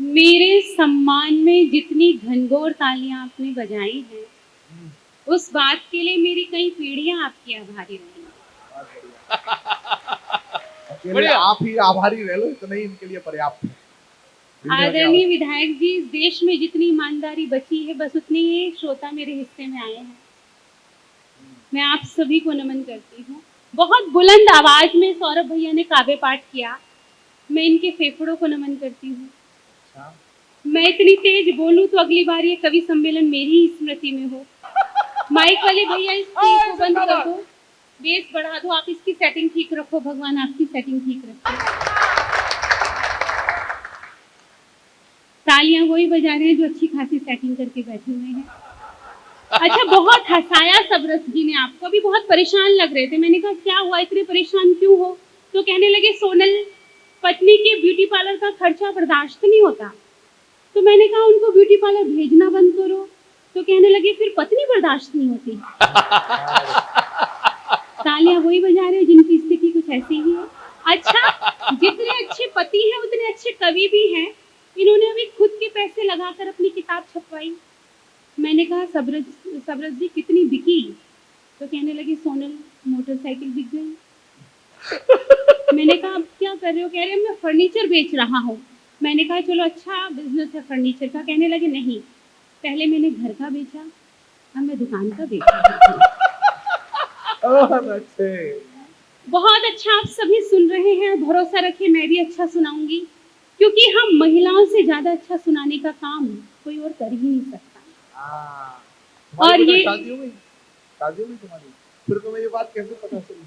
मेरे सम्मान में जितनी घनघोर तालियां आपने बजाई हैं, उस बात के लिए मेरी कई पीढ़ियां आपकी आभारी रहेंगी। अकेले आप ही आभारी रह लो, इतना ही इनके लिए पर्याप्त है। आदरणीय विधायक जी, इस देश में जितनी ईमानदारी बची है, बस उतने ही श्रोता मेरे हिस्से में आए हैं। मैं आप सभी को नमन करती हूँ। बहुत बुलंद आवाज में सौरभ भैया ने काव्य पाठ किया, मैं इनके फेफड़ों को नमन करती हूँ। मैं इतनी तेज बोलूं तो अगली बार ये कवि सम्मेलन मेरी ही स्मृति में हो। माइक वाले भैया इस टीवी को बंद कर दो, बेस बढ़ा दो, आप इसकी सेटिंग ठीक रखो, भगवान आपकी सेटिंग ठीक रखे। तालियां वही बजा रहे हैं जो अच्छी खासी सेटिंग करके बैठे हुए हैं। अच्छा, बहुत हंसाया सबरस जी ने आपको, अभी बहुत परेशान लग रहे थे। मैंने कहा क्या हुआ, इतने परेशान क्यों हो? तो कहने लगे सोनल, पत्नी के ब्यूटी पार्लर का खर्चा बर्दाश्त नहीं होता। तो मैंने कहा उनको ब्यूटी पार्लर भेजना बंद करो। तो कहने लगे फिर पत्नी बर्दाश्त नहीं होती। तालियां वही बजा रहे हो जिनकी स्थिति कुछ ऐसी ही है। अच्छा, जितने अच्छे पति हैं उतने अच्छे कवि भी हैं। इन्होंने अभी खुद के पैसे लगाकर अपनी किताब छपवाई। मैंने कहा सबरस जी कितनी बिकी? तो कहने लगी सोनल, मोटरसाइकिल बिक गई। मैंने कहा अब क्या कर रहे हो? कह रहे मैं फर्नीचर बेच रहा हूँ। मैंने कहा चलो अच्छा बिजनेस है फर्नीचर का। कहने लगे नहीं, पहले मैंने घर का बेचा, अब मैं दुकान का बेच रही हूँ। बहुत अच्छा, आप सभी सुन रहे हैं, भरोसा रखिए मैं भी अच्छा सुनाऊंगी, क्योंकि हम महिलाओं से ज्यादा अच्छा सुनाने का काम कोई और कर ही नहीं सकता। और ये शादी हो गई तुम्हारी, फिर तुम्हें ये बात कैसे पता चली?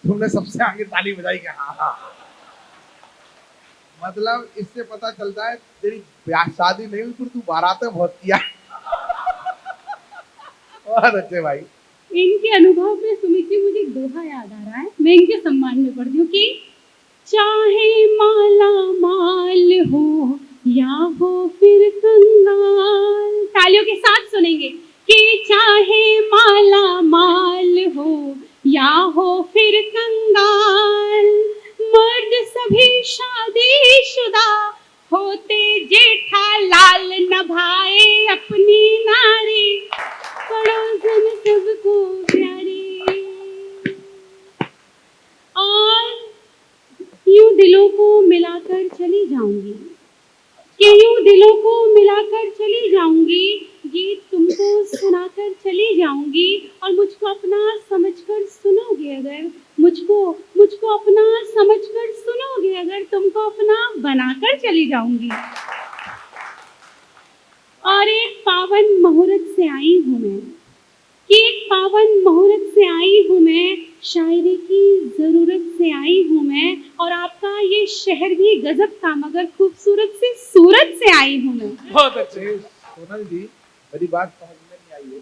तुमने सबसे आगे ताली बजाई कि हाँ हाँ। मतलब इससे पता चलता है तेरी शादी नहीं हुई, फिर तू बारातें बहुत किया। बहुत अच्छे भाई। इनके अनुभव में सुमित जी मुझे दोहा याद आ रहा है, मैं इनके सम्मान में पढ़ती हूँ कि चाहे माला माल हो या हो फिर कंगाल। तालियों के साथ सुनेंगे कि चाहे माला माल हो या हो फिर कंगाल, मर्द सभी शादीशुदा होते जेठा लाल नभाए अपनी नारी, पड़ोसन सबको प्यारी। और यूं दिलों को मिलाकर चली जाऊंगी, कि यूं दिलों को मिलाकर चली जाऊंगी, गीत तुमको सुनाकर चली जाऊंगी, और मुझको अपना समझकर सुनोगे अगर, मुझको अपना समझकर सुनोगे अगर, तुमको अपना बनाकर चली जाऊंगी। और एक पावन मुहूर्त से आई हूं मैं, कि एक पावन मुहूर्त से आई हूं मैं, शायरी की जरूरत से आई हूं मैं, और आपका ये शहर भी गजब था मगर खूबसूरत से सूरत से आई हूं मैं। बहुत अच्छे। सोनल जी, मेरी बात समझ में नहीं आई है,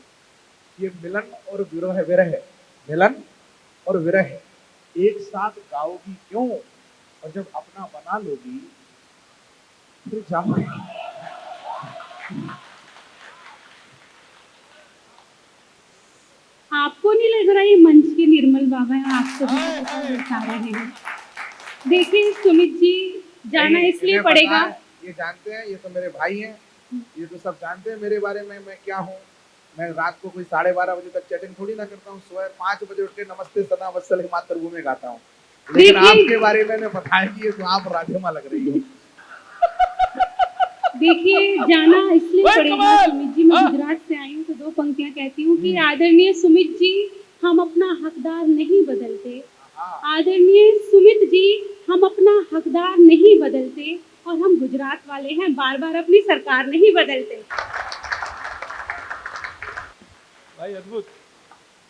ये मिलन और विरह, मिलन और विरह एक साथ गाओगी क्यों, और जब अपना बना लोगी फिर जाओगी। आपको नहीं लग रहा ये मंच के निर्मल बाबा है, आपको भी बता रहे हैं? देखिए सुमित जी, जाना इसलिए पड़ेगा, ये जानते हैं, ये तो मेरे भाई हैं, ये तो सब जानते हैं मेरे बारे में, मैं क्या हूँ। मैं रात को कोई 12:30 बजे तक चैटिंग थोड़ी ना करता हूँ, सुबह 5 बजे उठ के नमस्ते सदा वत्सल मातृभूमि में गाता हूँ। लेकिन आपके बारे में मैंने बताया कि ये तो आप राधिमा लग रही हो। देखिए जाना इसलिए पड़ेगा सुमित जी, मैं गुजरात से आई हूँ तो 2 पंक्तियां कहती हूँ कि आदरणीय सुमित जी, हम अपना हकदार नहीं बदलते। आदरणीय सुमित जी, हम अपना हकदार नहीं बदलते, और हम गुजरात वाले हैं, बार बार अपनी सरकार नहीं बदलते। भाई अद्भुत।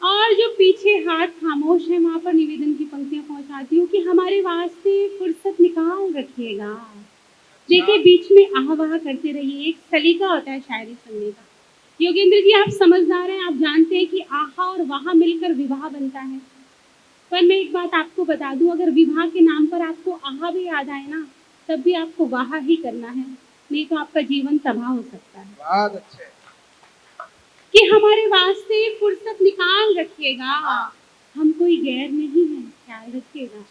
और जो पीछे हाथ खामोश है वहां पर निवेदन की पंक्तियां पहुंचाती हूँ कि हमारे वास्ते फुर्सत निकाल रखिएगा। देखिए बीच में आह वाह करते रहिए, एक सलीका होता है शायरी सुनने का। योगेंद्र जी आप समझदार हैं, आप जानते हैं कि आहा और वाह मिलकर विवाह बनता है। पर मैं एक बात आपको बता दूं, अगर विवाह के नाम पर आपको आहा भी याद आए ना, तब भी आपको वाह ही करना है, नहीं तो आपका जीवन तबाह हो सकता है। बहुत अच्छे। कि हमारे वास्ते फुर्सत निकाल रखिएगा, हम कोई गैर नहीं है, ख्याल रखिएगा।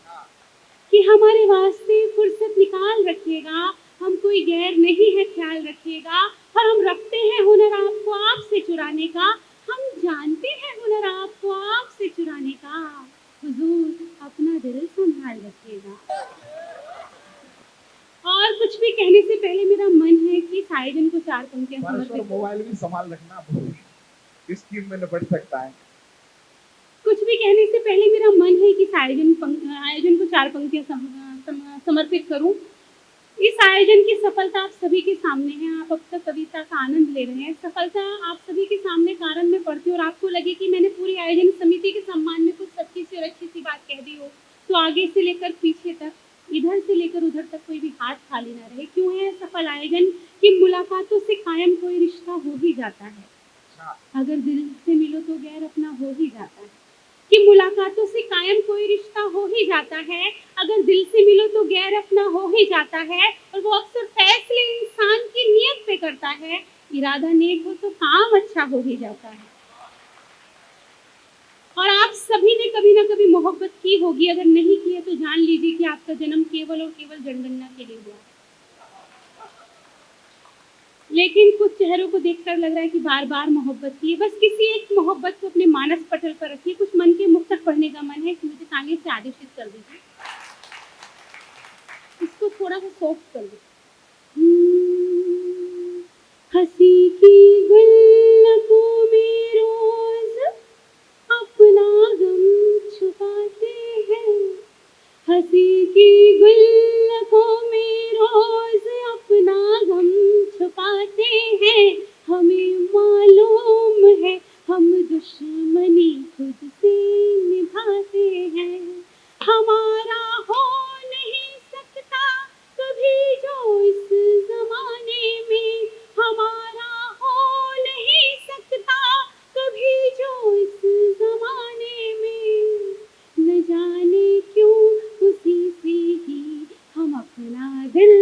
कि हमारे वास्ते फुर्सत निकाल रखिएगा, हम कोई कोई गैर नहीं है, ख्याल रखिएगा। और हम रखते हैं हुनर आपको आपसे चुराने का, हम जानते हैं हुनर आपको आपसे चुराने का। हुजूर अपना दिल संभाल रखिएगा। और कुछ भी कहने से पहले मेरा मन है कि साईजन को 4 पंक्तियां परमेश्वर समर्पित। मोबाइल भी संभाल रखना, इस स्कीम में निपट सकता है। कुछ भी कहने से पहले मेरा मन है कि आयोजन को 4 पंक्तियां समर्पित करूं। इस आयोजन की सफलता आप सभी के सामने है। आप अब तक कविता का आनंद ले रहे हैं। सफलता आप सभी के सामने कारण में पढ़ती हूँ और आपको लगे कि मैंने पूरी आयोजन समिति के सम्मान में कुछ सच्ची सी और अच्छी सी बात कह दी हो, तो आगे से लेकर पीछे तक, इधर से लेकर उधर तक कोई भी हाथ खाली ना रहे। क्यों है सफल आयोजन? कि मुलाकातों से कायम कोई रिश्ता हो ही जाता है, अगर दिल से मिलो तो गैर अपना हो ही जाता है। कि मुलाकातों से कायम कोई रिश्ता हो ही जाता है, अगर दिल से मिलो तो गैर अपना हो ही जाता है। और वो अक्सर फैसले इंसान की नीयत पे करता है, इरादा नेक हो तो काम अच्छा हो ही जाता है। और आप सभी ने कभी ना कभी मोहब्बत की होगी, अगर नहीं की है तो जान लीजिए कि आपका जन्म केवल और केवल जनगणना के लिए हुआ। लेकिन कुछ चेहरों को देखकर लग रहा है कि बार बार मोहब्बत की है। बस किसी एक मोहब्बत को अपने मानस पटल पर रखिए। कुछ मन के मुक्तक पढ़ने का मन है कि मुझे तालियों से आदेशित कर दीजिए। इसको थोड़ा सा सॉफ्ट कर दो। हंसी की गुल्लकों में रोज अपना गम छुपाते हैं, हंसी की गुल्लकों में रोज अपना गम छुपाते हैं। हमें मालूम है हम दुश्मनी खुद से निभाते हैं, हमारा हो नहीं सकता कभी जो इस जमाने में, हमारा हो नहीं सकता कभी जो इस जमाने में। न जाने क्यों उसी से ही हम अपना दिल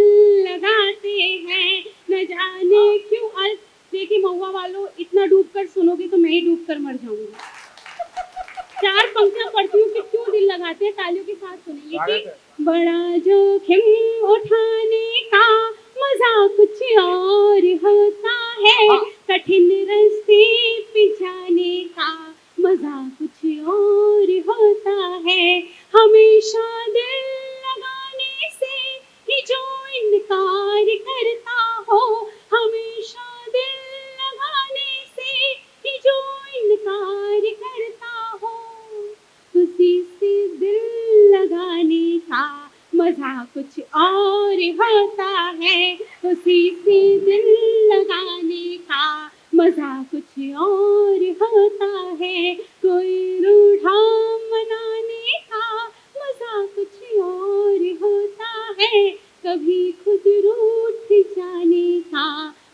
लगाते हैं, न जाने क्यों। देखिए महुआ वालों, इतना डूब कर सुनोगे तो मैं ही डूब कर मर जाऊंगी। 4 पंक्तियां पढ़ती हूँ कि क्यों दिल लगाते हैं। तालियों के साथ सुनिए कि बड़ा जोखिम उठाने का मजा कुछ और होता है, कठिन रास्ते पे जाने का मजा कुछ और होता है। हमेशा दिल लगाने से ही जो इनकार करता हो, हमेशा दिल लगाने से ही जो इनकार करता हो, उसी से दिल लगाने का मजा कुछ और होता है, उसी से दिल लगाने का मजा कुछ और होता है। कोई रूठा मनाने का मजा कुछ और होता है, कभी खुद रूठ जाने का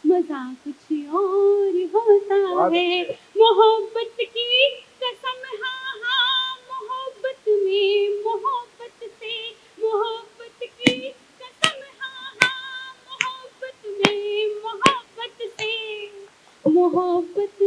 मजा कुछ और होता है। मोहब्बत की कसम, हाँ हाँ मोहब्बत में, मोहब्बत से, मोहब्बत की कसम, हाँ हाँ मोहब्बत में, मोहब्बत से, मोहब्बत